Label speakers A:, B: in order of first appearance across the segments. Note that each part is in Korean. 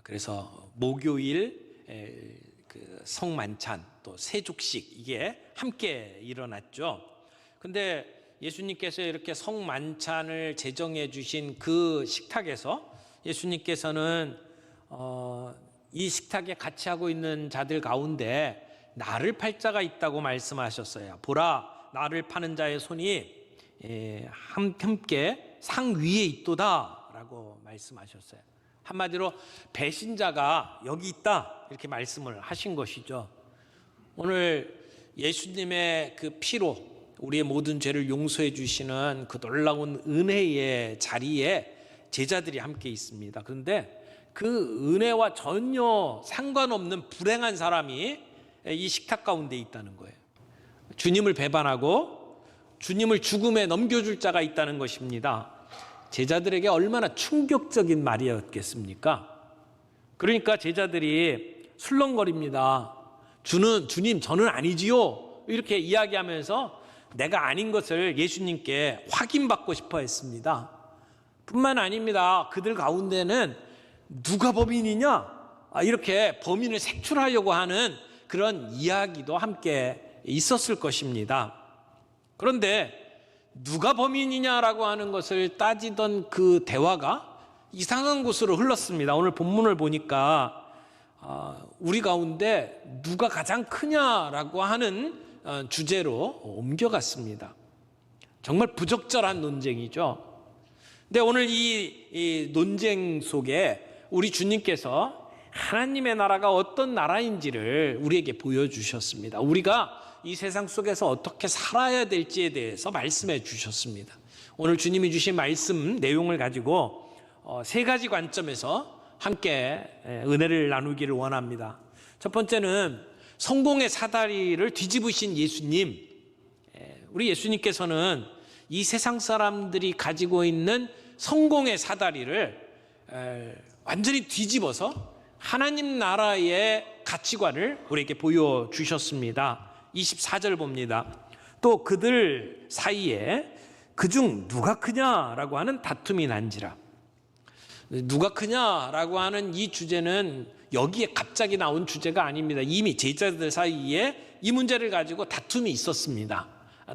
A: 그래서 목요일 그 성만찬 또 세족식 이게 함께 일어났죠. 근데 예수님께서 이렇게 성만찬을 제정해 주신 그 식탁에서 예수님께서는 이 식탁에 같이 하고 있는 자들 가운데 나를 팔 자가 있다고 말씀하셨어요. 보라, 나를 파는 자의 손이 함께 상 위에 있도다 라고 말씀하셨어요. 한마디로 배신자가 여기 있다 이렇게 말씀을 하신 것이죠. 오늘 예수님의 그 피로 우리의 모든 죄를 용서해 주시는 그 놀라운 은혜의 자리에 제자들이 함께 있습니다. 그런데 그 은혜와 전혀 상관없는 불행한 사람이 이 식탁 가운데 있다는 거예요. 주님을 배반하고 주님을 죽음에 넘겨줄 자가 있다는 것입니다. 제자들에게 얼마나 충격적인 말이었겠습니까? 그러니까 제자들이 술렁거립니다. 주님, 저는 아니지요. 이렇게 이야기하면서 내가 아닌 것을 예수님께 확인받고 싶어 했습니다. 뿐만 아닙니다. 그들 가운데는 누가 범인이냐? 이렇게 범인을 색출하려고 하는 그런 이야기도 함께 있었을 것입니다. 그런데 누가 범인이냐라고 하는 것을 따지던 그 대화가 이상한 곳으로 흘렀습니다. 오늘 본문을 보니까 우리 가운데 누가 가장 크냐라고 하는 주제로 옮겨갔습니다. 정말 부적절한 논쟁이죠. 근데 오늘 이 논쟁 속에 우리 주님께서 하나님의 나라가 어떤 나라인지를 우리에게 보여주셨습니다. 우리가 이 세상 속에서 어떻게 살아야 될지에 대해서 말씀해 주셨습니다. 오늘 주님이 주신 말씀 내용을 가지고 세 가지 관점에서 함께 은혜를 나누기를 원합니다. 첫 번째는 성공의 사다리를 뒤집으신 예수님. 우리 예수님께서는 이 세상 사람들이 가지고 있는 성공의 사다리를 완전히 뒤집어서 하나님 나라의 가치관을 우리에게 보여주셨습니다. 24절 봅니다. 또 그들 사이에 그중 누가 크냐라고 하는 다툼이 난지라. 누가 크냐라고 하는 이 주제는 여기에 갑자기 나온 주제가 아닙니다. 이미 제자들 사이에 이 문제를 가지고 다툼이 있었습니다.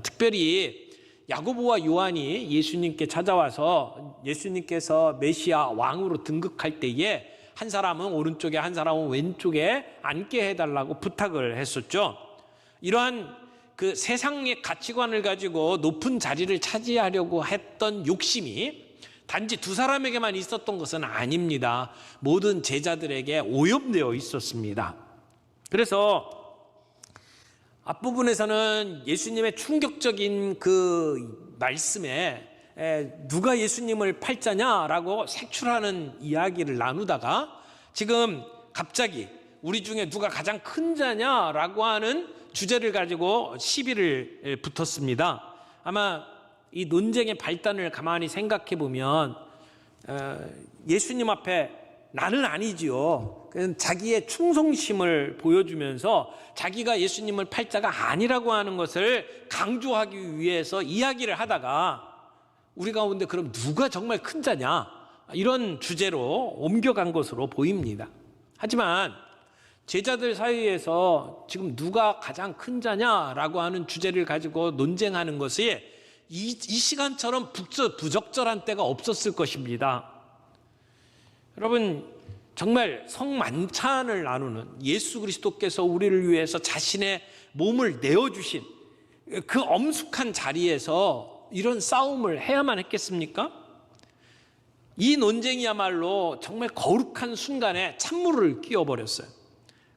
A: 특별히 야고보와 요한이 예수님께 찾아와서 예수님께서 메시아 왕으로 등극할 때에 한 사람은 오른쪽에 한 사람은 왼쪽에 앉게 해달라고 부탁을 했었죠. 이러한 그 세상의 가치관을 가지고 높은 자리를 차지하려고 했던 욕심이 단지 두 사람에게만 있었던 것은 아닙니다. 모든 제자들에게 오염되어 있었습니다. 그래서 앞부분에서는 예수님의 충격적인 그 말씀에 누가 예수님을 팔자냐라고 색출하는 이야기를 나누다가 지금 갑자기 우리 중에 누가 가장 큰 자냐라고 하는 주제를 가지고 시비를 붙었습니다. 아마 이 논쟁의 발단을 가만히 생각해 보면 예수님 앞에 나는 아니지요. 자기의 충성심을 보여주면서 자기가 예수님을 팔자가 아니라고 하는 것을 강조하기 위해서 이야기를 하다가 우리 가운데 그럼 누가 정말 큰 자냐 이런 주제로 옮겨간 것으로 보입니다. 하지만 제자들 사이에서 지금 누가 가장 큰 자냐라고 하는 주제를 가지고 논쟁하는 것이 이 시간처럼 부적절한 때가 없었을 것입니다. 여러분 정말 성만찬을 나누는 예수 그리스도께서 우리를 위해서 자신의 몸을 내어주신 그 엄숙한 자리에서 이런 싸움을 해야만 했겠습니까? 이 논쟁이야말로 정말 거룩한 순간에 찬물을 끼워버렸어요.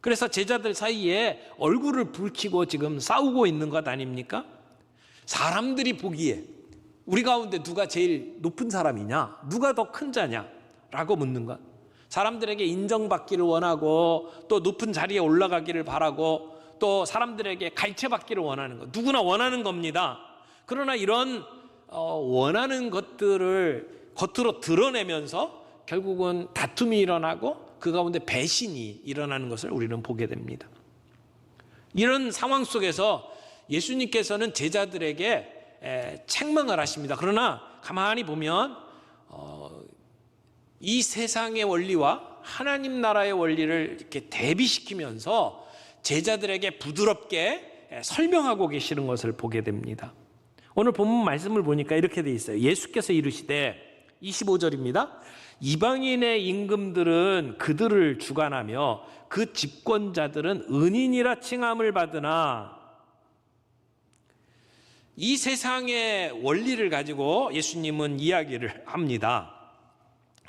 A: 그래서 제자들 사이에 얼굴을 붉히고 지금 싸우고 있는 것 아닙니까? 사람들이 보기에 우리 가운데 누가 제일 높은 사람이냐? 누가 더 큰 자냐? 라고 묻는 것. 사람들에게 인정받기를 원하고 또 높은 자리에 올라가기를 바라고 또 사람들에게 갈채받기를 원하는 것. 누구나 원하는 겁니다. 그러나 이런 원하는 것들을 겉으로 드러내면서 결국은 다툼이 일어나고 그 가운데 배신이 일어나는 것을 우리는 보게 됩니다. 이런 상황 속에서 예수님께서는 제자들에게 책망을 하십니다. 그러나 가만히 보면 이 세상의 원리와 하나님 나라의 원리를 이렇게 대비시키면서 제자들에게 부드럽게 설명하고 계시는 것을 보게 됩니다. 오늘 본문 말씀을 보니까 이렇게 돼 있어요. 예수께서 이르시되 25절입니다. 이방인의 임금들은 그들을 주관하며 그 집권자들은 은인이라 칭함을 받으나, 이 세상의 원리를 가지고 예수님은 이야기를 합니다.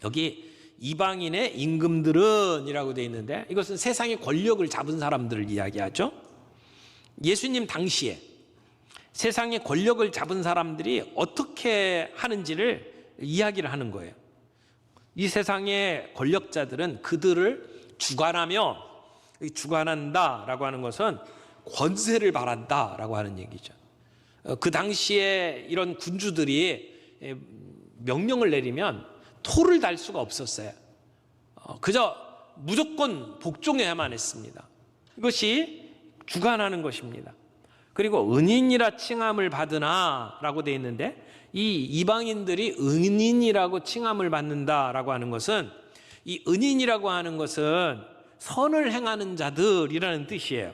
A: 여기 이방인의 임금들은 이라고 되어 있는데, 이것은 세상의 권력을 잡은 사람들을 이야기하죠. 예수님 당시에 세상의 권력을 잡은 사람들이 어떻게 하는지를 이야기를 하는 거예요. 이 세상의 권력자들은 그들을 주관한다라고 하는 것은 권세를 바란다라고 하는 얘기죠. 그 당시에 이런 군주들이 명령을 내리면 토를 달 수가 없었어요. 그저 무조건 복종해야만 했습니다. 이것이 주관하는 것입니다. 그리고 은인이라 칭함을 받으나 라고 되어 있는데, 이 이방인들이 은인이라고 칭함을 받는다라고 하는 것은, 이 은인이라고 하는 것은 선을 행하는 자들이라는 뜻이에요.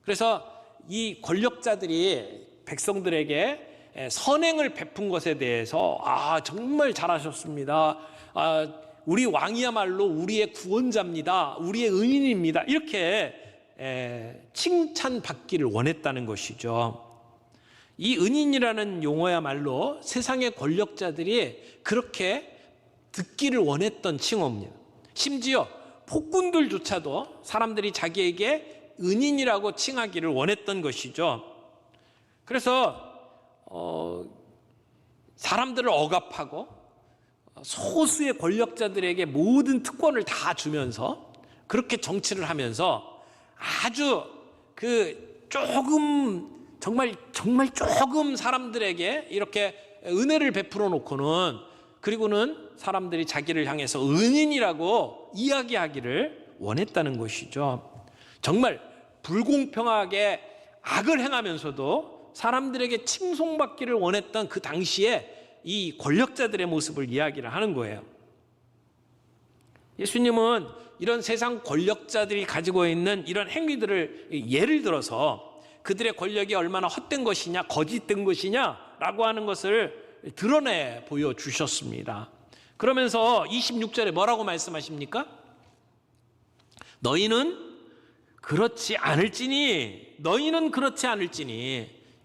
A: 그래서 이 권력자들이 백성들에게 선행을 베푼 것에 대해서 정말 잘하셨습니다. 우리 왕이야말로 우리의 구원자입니다. 우리의 은인입니다. 이렇게 칭찬받기를 원했다는 것이죠. 이 은인이라는 용어야말로 세상의 권력자들이 그렇게 듣기를 원했던 칭호입니다. 심지어 폭군들조차도 사람들이 자기에게 은인이라고 칭하기를 원했던 것이죠. 그래서 사람들을 억압하고 소수의 권력자들에게 모든 특권을 다 주면서 그렇게 정치를 하면서 아주 정말 조금 사람들에게 이렇게 은혜를 베풀어 놓고는, 그리고는 사람들이 자기를 향해서 은인이라고 이야기하기를 원했다는 것이죠. 정말 불공평하게 악을 행하면서도 사람들에게 칭송받기를 원했던 그 당시에 이 권력자들의 모습을 이야기를 하는 거예요. 예수님은 이런 세상 권력자들이 가지고 있는 이런 행위들을 예를 들어서 그들의 권력이 얼마나 헛된 것이냐, 거짓된 것이냐라고 하는 것을 드러내 보여주셨습니다. 그러면서 26절에 뭐라고 말씀하십니까? 너희는 그렇지 않을지니.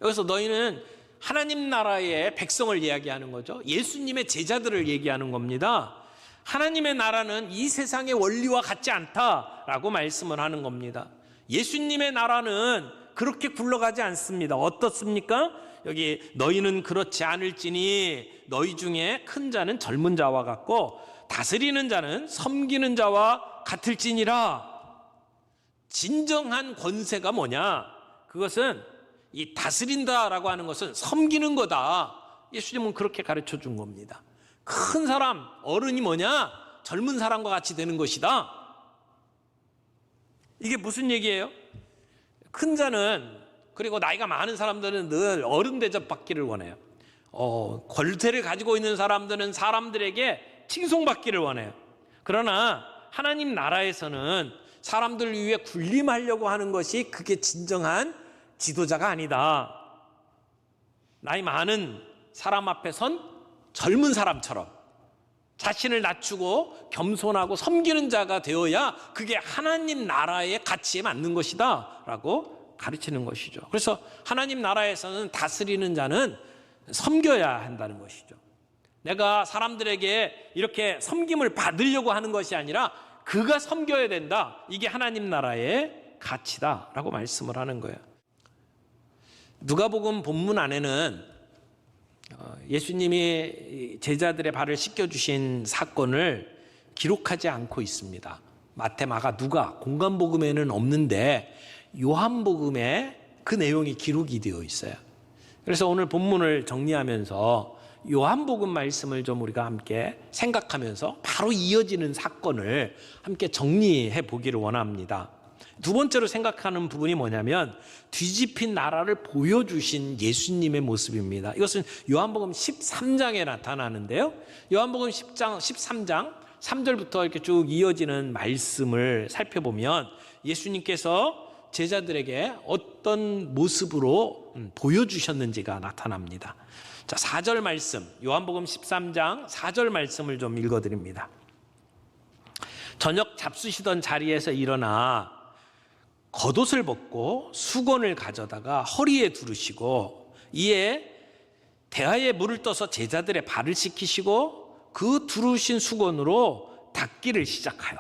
A: 여기서 너희는 하나님 나라의 백성을 이야기하는 거죠. 예수님의 제자들을 얘기하는 겁니다. 하나님의 나라는 이 세상의 원리와 같지 않다라고 말씀을 하는 겁니다. 예수님의 나라는 그렇게 굴러가지 않습니다. 어떻습니까? 여기 너희는 그렇지 않을지니, 너희 중에 큰 자는 젊은 자와 같고 다스리는 자는 섬기는 자와 같을지니라. 진정한 권세가 뭐냐? 그것은 이 다스린다라고 하는 것은 섬기는 거다. 예수님은 그렇게 가르쳐 준 겁니다. 큰 사람, 어른이 뭐냐? 젊은 사람과 같이 되는 것이다. 이게 무슨 얘기예요? 큰 자는, 그리고 나이가 많은 사람들은 늘 어른 대접받기를 원해요. 권세를 가지고 있는 사람들은 사람들에게 칭송받기를 원해요. 그러나 하나님 나라에서는 사람들 위해 군림하려고 하는 것이 그게 진정한 지도자가 아니다. 나이 많은 사람 앞에 선 젊은 사람처럼 자신을 낮추고 겸손하고 섬기는 자가 되어야 그게 하나님 나라의 가치에 맞는 것이다 라고 가르치는 것이죠. 그래서 하나님 나라에서는 다스리는 자는 섬겨야 한다는 것이죠. 내가 사람들에게 이렇게 섬김을 받으려고 하는 것이 아니라 그가 섬겨야 된다. 이게 하나님 나라의 가치다라고 말씀을 하는 거예요. 누가복음 본문 안에는 예수님이 제자들의 발을 씻겨주신 사건을 기록하지 않고 있습니다. 마태, 마가, 누가 공간복음에는 없는데 요한복음에 그 내용이 기록이 되어 있어요. 그래서 오늘 본문을 정리하면서 요한복음 말씀을 좀 우리가 함께 생각하면서 바로 이어지는 사건을 함께 정리해 보기를 원합니다. 두 번째로 생각하는 부분이 뭐냐면 뒤집힌 나라를 보여주신 예수님의 모습입니다. 이것은 요한복음 13장에 나타나는데요. 요한복음 13장 3절부터 이렇게 쭉 이어지는 말씀을 살펴보면 예수님께서 제자들에게 어떤 모습으로 보여주셨는지가 나타납니다. 자, 4절 말씀, 요한복음 13장 4절 말씀을 좀 읽어드립니다. 저녁 잡수시던 자리에서 일어나 겉옷을 벗고 수건을 가져다가 허리에 두르시고 이에 대야에 물을 떠서 제자들의 발을 씻기시고 그 두르신 수건으로 닦기를 시작하여.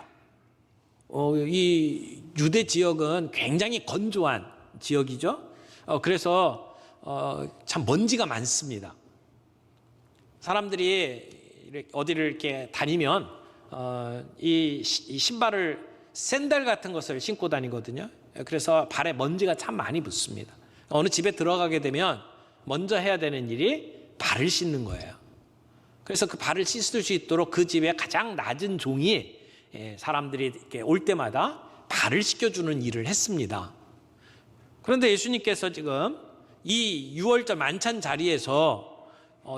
A: 이 유대 지역은 굉장히 건조한 지역이죠. 그래서 참 먼지가 많습니다. 사람들이 어디를 이렇게 다니면 이 신발을 샌들 같은 것을 신고 다니거든요. 그래서 발에 먼지가 참 많이 붙습니다. 어느 집에 들어가게 되면 먼저 해야 되는 일이 발을 씻는 거예요. 그래서 그 발을 씻을 수 있도록 그 집에 가장 낮은 종이 사람들이 이렇게 올 때마다 발을 씻겨주는 일을 했습니다. 그런데 예수님께서 지금 이 6월절 만찬 자리에서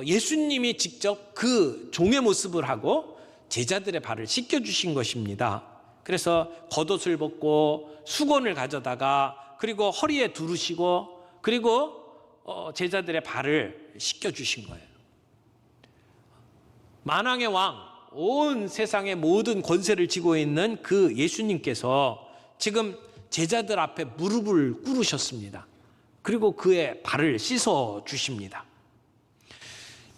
A: 예수님이 직접 그 종의 모습을 하고 제자들의 발을 씻겨주신 것입니다. 그래서 겉옷을 벗고 수건을 가져다가 그리고 허리에 두르시고 그리고 제자들의 발을 씻겨주신 거예요. 만왕의 왕, 온 세상의 모든 권세를 쥐고 있는 그 예수님께서 지금 제자들 앞에 무릎을 꿇으셨습니다. 그리고 그의 발을 씻어 주십니다.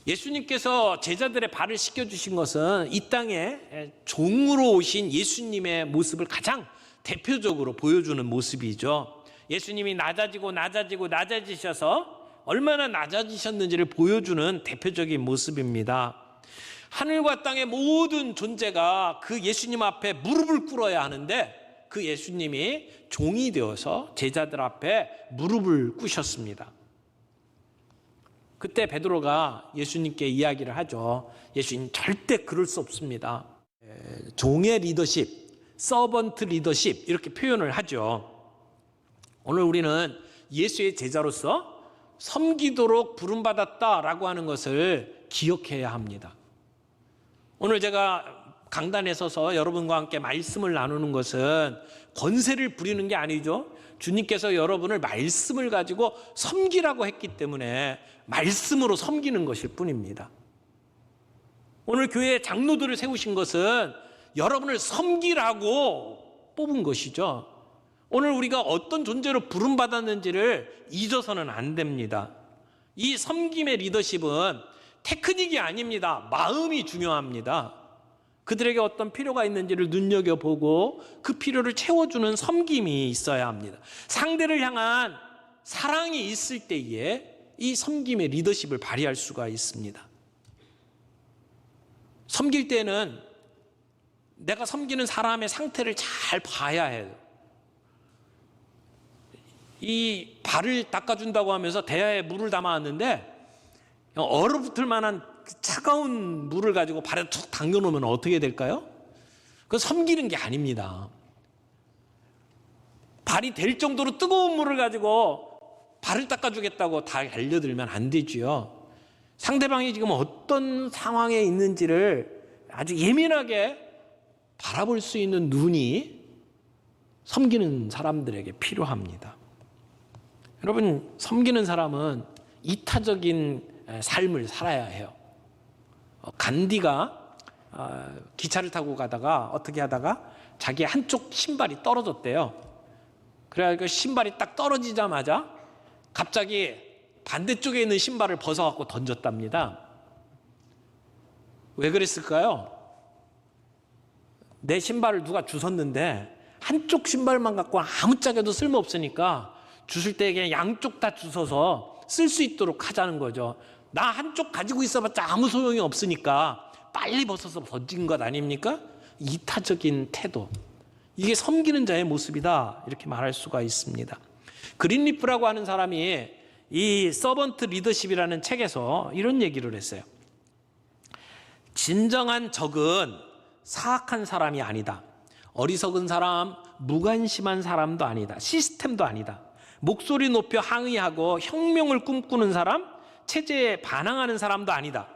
A: 예수님께서 제자들의 발을 씻겨주신 것은 이 땅에 종으로 오신 예수님의 모습을 가장 대표적으로 보여주는 모습이죠. 예수님이 낮아지셔서 얼마나 낮아지셨는지를 보여주는 대표적인 모습입니다. 하늘과 땅의 모든 존재가 그 예수님 앞에 무릎을 꿇어야 하는데 그 예수님이 종이 되어서 제자들 앞에 무릎을 꿇으셨습니다. 그때 베드로가 예수님께 이야기를 하죠. 예수님 절대 그럴 수 없습니다. 종의 리더십, 서번트 리더십 이렇게 표현을 하죠. 오늘 우리는 예수의 제자로서 섬기도록 부름받았다라고 하는 것을 기억해야 합니다. 오늘 제가 강단에 서서 여러분과 함께 말씀을 나누는 것은 권세를 부리는 게 아니죠. 주님께서 여러분을 말씀을 가지고 섬기라고 했기 때문에 말씀으로 섬기는 것일 뿐입니다. 오늘 교회 장로들을 세우신 것은 여러분을 섬기라고 뽑은 것이죠. 오늘 우리가 어떤 존재로 부름받았는지를 잊어서는 안 됩니다. 이 섬김의 리더십은 테크닉이 아닙니다. 마음이 중요합니다. 그들에게 어떤 필요가 있는지를 눈여겨보고 그 필요를 채워주는 섬김이 있어야 합니다. 상대를 향한 사랑이 있을 때에 이 섬김의 리더십을 발휘할 수가 있습니다. 섬길 때는 내가 섬기는 사람의 상태를 잘 봐야 해요. 이 발을 닦아준다고 하면서 대야에 물을 담아왔는데 얼어붙을 만한 차가운 물을 가지고 발에 툭 담겨놓으면 어떻게 될까요? 그건 섬기는 게 아닙니다. 발이 될 정도로 뜨거운 물을 가지고 발을 닦아주겠다고 다 달려들면 안 되지요. 상대방이 지금 어떤 상황에 있는지를 아주 예민하게 바라볼 수 있는 눈이 섬기는 사람들에게 필요합니다. 여러분, 섬기는 사람은 이타적인 삶을 살아야 해요. 간디가 기차를 타고 가다가 어떻게 하다가 자기 한쪽 신발이 떨어졌대요. 그래가지고 신발이 딱 떨어지자마자 갑자기 반대쪽에 있는 신발을 벗어갖고 던졌답니다. 왜 그랬을까요? 내 신발을 누가 주웠는데 한쪽 신발만 갖고 아무짝에도 쓸모없으니까 주실 때 그냥 양쪽 다 주워서 쓸 수 있도록 하자는 거죠. 나 한쪽 가지고 있어봤자 아무 소용이 없으니까 빨리 벗어서 던진 것 아닙니까? 이타적인 태도, 이게 섬기는 자의 모습이다 이렇게 말할 수가 있습니다. 그린리프라고 하는 사람이 이 서번트 리더십이라는 책에서 이런 얘기를 했어요. 진정한 적은 사악한 사람이 아니다. 어리석은 사람, 무관심한 사람도 아니다. 시스템도 아니다. 목소리 높여 항의하고 혁명을 꿈꾸는 사람, 체제에 반항하는 사람도 아니다.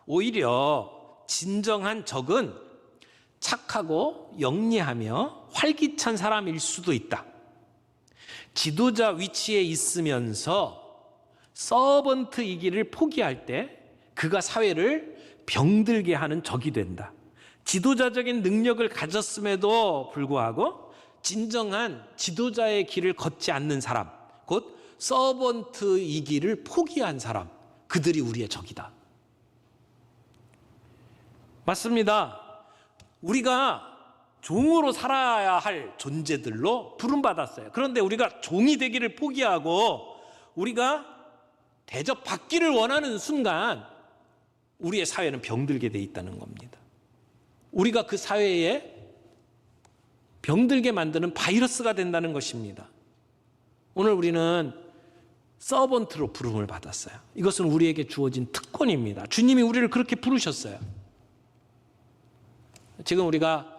A: 오히려 진정한 적은 착하고 영리하며 활기찬 사람일 수도 있다. 지도자 위치에 있으면서 서번트이기를 포기할 때 그가 사회를 병들게 하는 적이 된다. 지도자적인 능력을 가졌음에도 불구하고 진정한 지도자의 길을 걷지 않는 사람, 곧 서번트이기를 포기한 사람, 그들이 우리의 적이다. 맞습니다. 우리가 종으로 살아야 할 존재들로 부름받았어요. 그런데 우리가 종이 되기를 포기하고 우리가 대접받기를 원하는 순간 우리의 사회는 병들게 돼 있다는 겁니다. 우리가 그 사회에 병들게 만드는 바이러스가 된다는 것입니다. 오늘 우리는 서번트로 부름을 받았어요. 이것은 우리에게 주어진 특권입니다. 주님이 우리를 그렇게 부르셨어요. 지금 우리가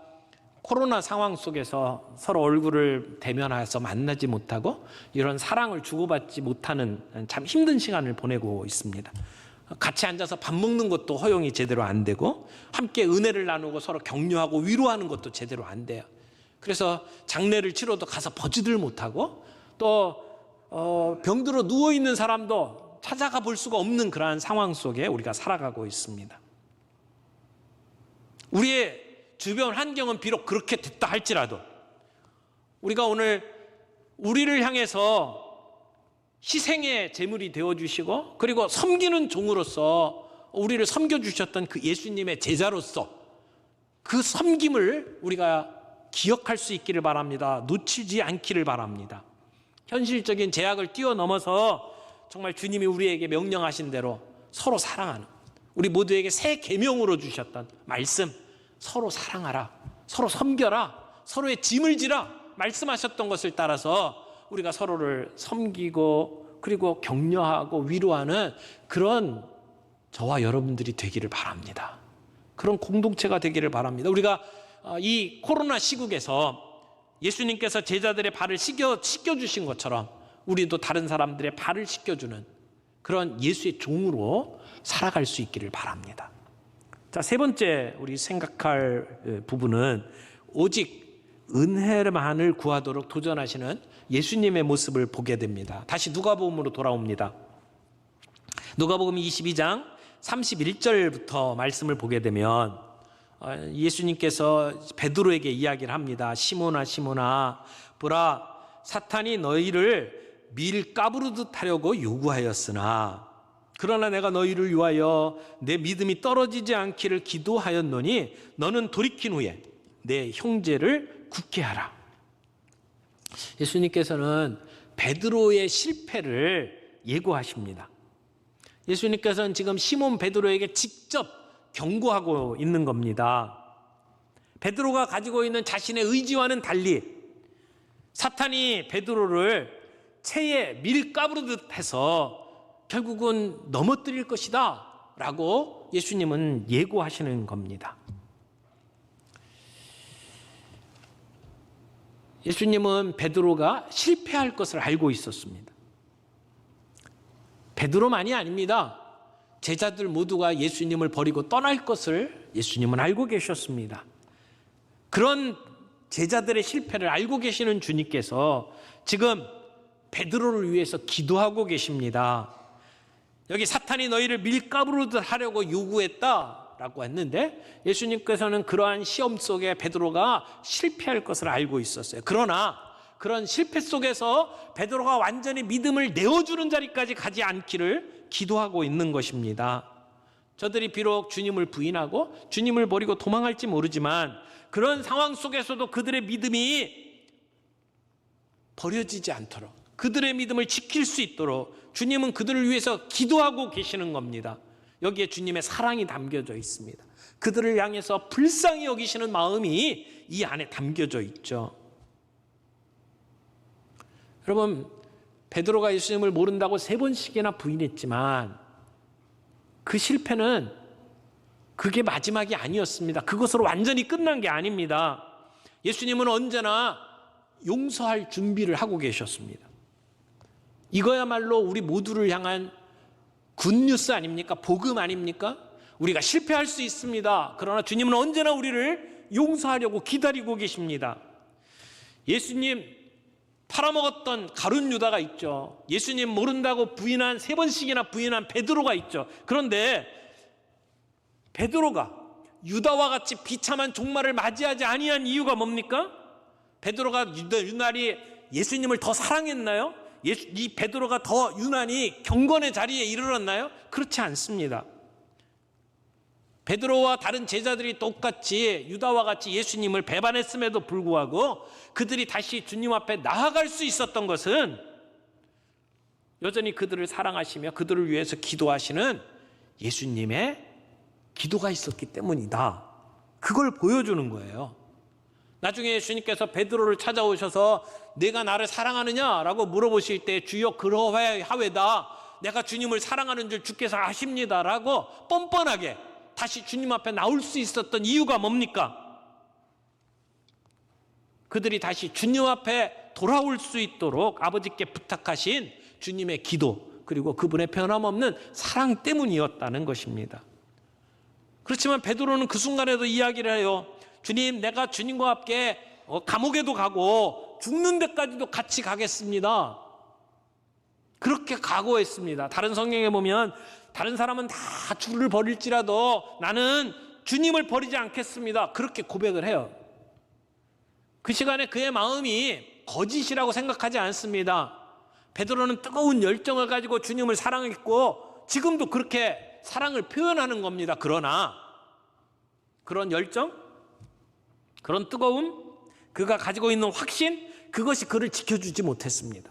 A: 코로나 상황 속에서 서로 얼굴을 대면해서 만나지 못하고 이런 사랑을 주고받지 못하는 참 힘든 시간을 보내고 있습니다. 같이 앉아서 밥 먹는 것도 허용이 제대로 안 되고 함께 은혜를 나누고 서로 격려하고 위로하는 것도 제대로 안 돼요. 그래서 장례를 치러도 가서 보지들 못하고 또 병들어 누워있는 사람도 찾아가 볼 수가 없는 그러한 상황 속에 우리가 살아가고 있습니다. 우리의 주변 환경은 비록 그렇게 됐다 할지라도 우리가 오늘 우리를 향해서 희생의 제물이 되어주시고 그리고 섬기는 종으로서 우리를 섬겨주셨던 그 예수님의 제자로서 그 섬김을 우리가 기억할 수 있기를 바랍니다. 놓치지 않기를 바랍니다. 현실적인 제약을 뛰어넘어서 정말 주님이 우리에게 명령하신 대로 서로 사랑하는, 우리 모두에게 새 계명으로 주셨던 말씀, 서로 사랑하라, 서로 섬겨라, 서로의 짐을 지라 말씀하셨던 것을 따라서 우리가 서로를 섬기고 그리고 격려하고 위로하는 그런 저와 여러분들이 되기를 바랍니다. 그런 공동체가 되기를 바랍니다. 우리가 이 코로나 시국에서 예수님께서 제자들의 발을 씻겨주신 것처럼 우리도 다른 사람들의 발을 씻겨주는 그런 예수의 종으로 살아갈 수 있기를 바랍니다. 자, 세 번째 우리 생각할 부분은 오직 은혜만을 구하도록 도전하시는 예수님의 모습을 보게 됩니다. 다시 누가복음으로 돌아옵니다. 누가복음 22장 31절부터 말씀을 보게 되면 예수님께서 베드로에게 이야기를 합니다. 시몬아 시몬아 보라 사탄이 너희를 밀 까부르듯 하려고 요구하였으나 그러나 내가 너희를 위하여 내 믿음이 떨어지지 않기를 기도하였노니 너는 돌이킨 후에 내 형제를 굳게 하라. 예수님께서는 베드로의 실패를 예고하십니다. 예수님께서는 지금 시몬 베드로에게 직접 경고하고 있는 겁니다. 베드로가 가지고 있는 자신의 의지와는 달리 사탄이 베드로를 채에 밀 까부르듯 해서 결국은 넘어뜨릴 것이다 라고 예수님은 예고하시는 겁니다. 예수님은 베드로가 실패할 것을 알고 있었습니다. 베드로만이 아닙니다. 제자들 모두가 예수님을 버리고 떠날 것을 예수님은 알고 계셨습니다. 그런 제자들의 실패를 알고 계시는 주님께서 지금 베드로를 위해서 기도하고 계십니다. 여기 사탄이 너희를 밀가부르듯 하려고 요구했다라고 했는데 예수님께서는 그러한 시험 속에 베드로가 실패할 것을 알고 있었어요. 그러나 그런 실패 속에서 베드로가 완전히 믿음을 내어주는 자리까지 가지 않기를 기도하고 있는 것입니다. 저들이 비록 주님을 부인하고 주님을 버리고 도망할지 모르지만 그런 상황 속에서도 그들의 믿음이 버려지지 않도록 그들의 믿음을 지킬 수 있도록 주님은 그들을 위해서 기도하고 계시는 겁니다. 여기에 주님의 사랑이 담겨져 있습니다. 그들을 향해서 불쌍히 여기시는 마음이 이 안에 담겨져 있죠. 여러분, 베드로가 예수님을 모른다고 3번씩이나 부인했지만 그 실패는 그게 마지막이 아니었습니다. 그것으로 완전히 끝난 게 아닙니다. 예수님은 언제나 용서할 준비를 하고 계셨습니다. 이거야말로 우리 모두를 향한 굿뉴스 아닙니까? 복음 아닙니까? 우리가 실패할 수 있습니다. 그러나 주님은 언제나 우리를 용서하려고 기다리고 계십니다. 예수님 팔아먹었던 가룟 유다가 있죠. 예수님 모른다고 부인한 3번씩이나 부인한 베드로가 있죠. 그런데 베드로가 유다와 같이 비참한 종말을 맞이하지 아니한 이유가 뭡니까? 베드로가 유난히 예수님을 더 사랑했나요? 이 베드로가 더 유난히 경건의 자리에 이르렀나요? 그렇지 않습니다. 베드로와 다른 제자들이 똑같이 유다와 같이 예수님을 배반했음에도 불구하고 그들이 다시 주님 앞에 나아갈 수 있었던 것은 여전히 그들을 사랑하시며 그들을 위해서 기도하시는 예수님의 기도가 있었기 때문이다. 그걸 보여주는 거예요. 나중에 예수님께서 베드로를 찾아오셔서 내가 나를 사랑하느냐라고 물어보실 때 주여 그러하외다. 내가 주님을 사랑하는 줄 주께서 아십니다라고 뻔뻔하게 다시 주님 앞에 나올 수 있었던 이유가 뭡니까? 그들이 다시 주님 앞에 돌아올 수 있도록 아버지께 부탁하신 주님의 기도 그리고 그분의 변함없는 사랑 때문이었다는 것입니다. 그렇지만 베드로는 그 순간에도 이야기를 해요. 주님, 내가 주님과 함께 감옥에도 가고 죽는 데까지도 같이 가겠습니다. 그렇게 각오했습니다. 다른 성경에 보면 다른 사람은 다 주를 버릴지라도 나는 주님을 버리지 않겠습니다. 그렇게 고백을 해요. 그 시간에 그의 마음이 거짓이라고 생각하지 않습니다. 베드로는 뜨거운 열정을 가지고 주님을 사랑했고 지금도 그렇게 사랑을 표현하는 겁니다. 그러나 그런 열정, 그런 뜨거움, 그가 가지고 있는 확신, 그것이 그를 지켜주지 못했습니다.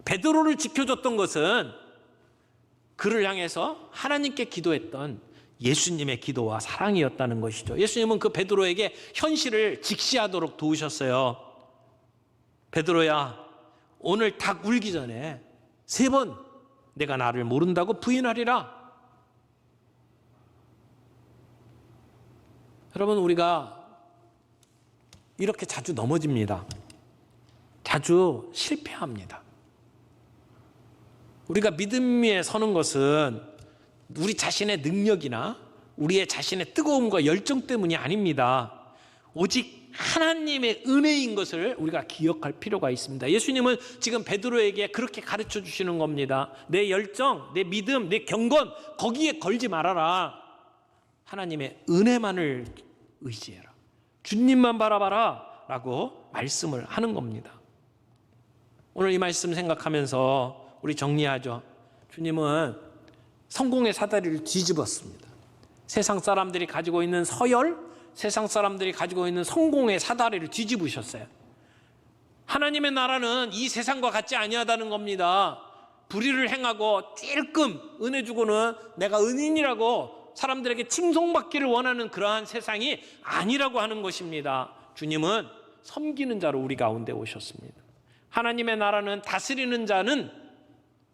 A: 베드로를 지켜줬던 것은 그를 향해서 하나님께 기도했던 예수님의 기도와 사랑이었다는 것이죠. 예수님은 그 베드로에게 현실을 직시하도록 도우셨어요. 베드로야, 오늘 닭 울기 전에 3번 내가 나를 모른다고 부인하리라. 여러분, 우리가 이렇게 자주 넘어집니다. 자주 실패합니다. 우리가 믿음 위에 서는 것은 우리 자신의 능력이나 우리의 자신의 뜨거움과 열정 때문이 아닙니다. 오직 하나님의 은혜인 것을 우리가 기억할 필요가 있습니다. 예수님은 지금 베드로에게 그렇게 가르쳐 주시는 겁니다. 내 열정, 내 믿음, 내 경건 거기에 걸지 말아라. 하나님의 은혜만을 의지해라. 주님만 바라봐라 라고 말씀을 하는 겁니다. 오늘 이 말씀 생각하면서 우리 정리하죠. 주님은 성공의 사다리를 뒤집었습니다. 세상 사람들이 가지고 있는 서열, 세상 사람들이 가지고 있는 성공의 사다리를 뒤집으셨어요. 하나님의 나라는 이 세상과 같지 아니하다는 겁니다. 불의를 행하고 찔끔 은혜 주고는 내가 은인이라고 사람들에게 칭송받기를 원하는 그러한 세상이 아니라고 하는 것입니다. 주님은 섬기는 자로 우리 가운데 오셨습니다. 하나님의 나라는 다스리는 자는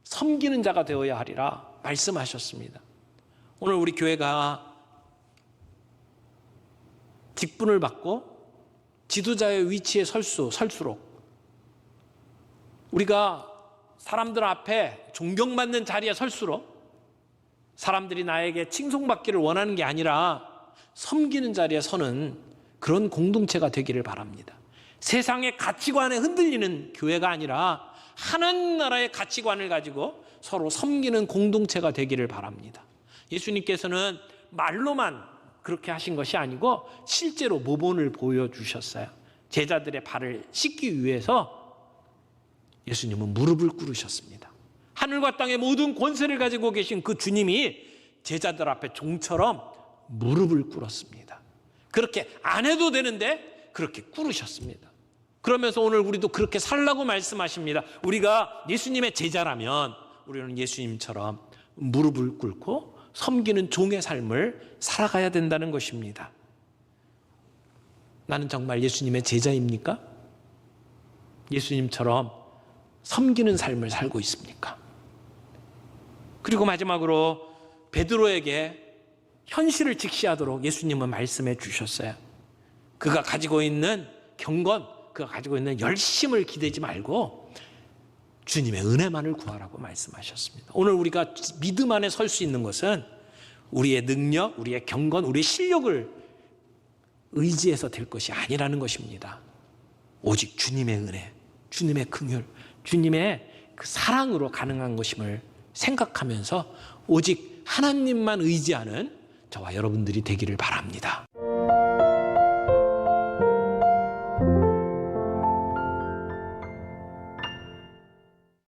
A: 섬기는 자가 되어야 하리라 말씀하셨습니다. 오늘 우리 교회가 직분을 받고 지도자의 위치에 설수록 우리가 사람들 앞에 존경받는 자리에 설수록 사람들이 나에게 칭송받기를 원하는 게 아니라 섬기는 자리에 서는 그런 공동체가 되기를 바랍니다. 세상의 가치관에 흔들리는 교회가 아니라 하나님 나라의 가치관을 가지고 서로 섬기는 공동체가 되기를 바랍니다. 예수님께서는 말로만 그렇게 하신 것이 아니고 실제로 모본을 보여주셨어요. 제자들의 발을 씻기 위해서 예수님은 무릎을 꿇으셨습니다. 하늘과 땅의 모든 권세를 가지고 계신 그 주님이 제자들 앞에 종처럼 무릎을 꿇었습니다. 그렇게 안 해도 되는데 그렇게 꿇으셨습니다. 그러면서 오늘 우리도 그렇게 살라고 말씀하십니다. 우리가 예수님의 제자라면 우리는 예수님처럼 무릎을 꿇고 섬기는 종의 삶을 살아가야 된다는 것입니다. 나는 정말 예수님의 제자입니까? 예수님처럼 섬기는 삶을 살고 있습니까? 그리고 마지막으로 베드로에게 현실을 직시하도록 예수님은 말씀해 주셨어요. 그가 가지고 있는 경건, 그가 가지고 있는 열심을 기대지 말고 주님의 은혜만을 구하라고 말씀하셨습니다. 오늘 우리가 믿음 안에 설 수 있는 것은 우리의 능력, 우리의 경건, 우리의 실력을 의지해서 될 것이 아니라는 것입니다. 오직 주님의 은혜, 주님의 긍휼, 주님의 그 사랑으로 가능한 것임을 생각하면서 오직 하나님만 의지하는 저와 여러분들이 되기를 바랍니다.